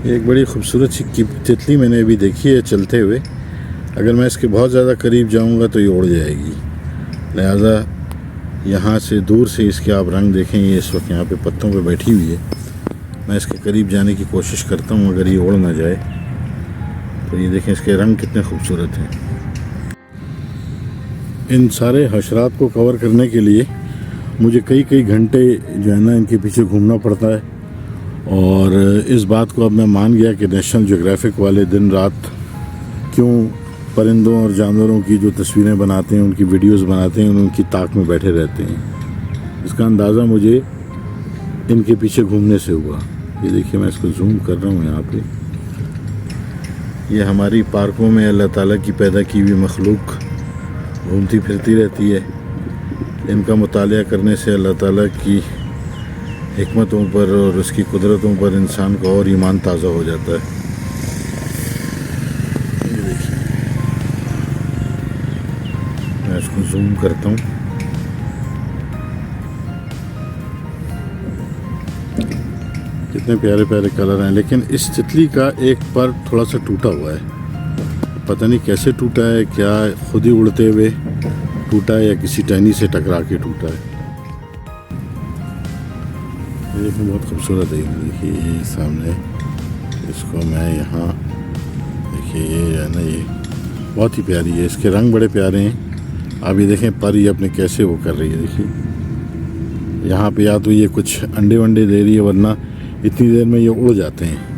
एक बड़ी खूबसूरत सी तितली मैंने अभी देखी है चलते हुए। अगर मैं इसके बहुत ज़्यादा करीब जाऊंगा तो ये उड़ जाएगी, लिहाजा यहाँ से दूर से इसके आप रंग देखें। ये इस वक्त यहाँ पे पत्तों पे बैठी हुई है। मैं इसके करीब जाने की कोशिश करता हूँ, अगर ये उड़ ना जाए तो। ये देखें इसके रंग कितने खूबसूरत हैं। इन सारे हशरात को कवर करने के लिए मुझे कई घंटे जो है ना इनके पीछे घूमना पड़ता है। और इस बात को अब मैं मान गया कि नेशनल ज्योग्राफिक वाले दिन रात क्यों परिंदों और जानवरों की जो तस्वीरें बनाते हैं, उनकी वीडियोस बनाते हैं, उनकी ताक में बैठे रहते हैं। इसका अंदाज़ा मुझे इनके पीछे घूमने से हुआ। ये देखिए मैं इसको जूम कर रहा हूँ यहाँ पे। ये हमारी पार्कों में अल्लाह ताला की पैदा की हुई मखलूक घूमती फिरती रहती है। इनका मुतालिया करने से अल्लाह ताला की हिकमतों पर और उसकी कुदरतों पर इंसान का और ईमान ताज़ा हो जाता है। ये देखिए मैं इसको जूम करता हूँ। कितने प्यारे प्यारे कलर हैं, लेकिन इस तितली का एक पर थोड़ा सा टूटा हुआ है। पता नहीं कैसे टूटा है, क्या खुद ही उड़ते हुए टूटा है या किसी टहनी से टकरा के टूटा है। ये देखिए बहुत खूबसूरत है। देखिए ये सामने, इसको मैं यहाँ देखिए ये है ना, ये बहुत ही प्यारी है। इसके रंग बड़े प्यारे हैं। आप ये देखें पर ये अपने कैसे वो कर रही है। देखिए यहाँ पे या तो ये कुछ अंडे वंडे दे रही है, वरना इतनी देर में ये उड़ जाते हैं।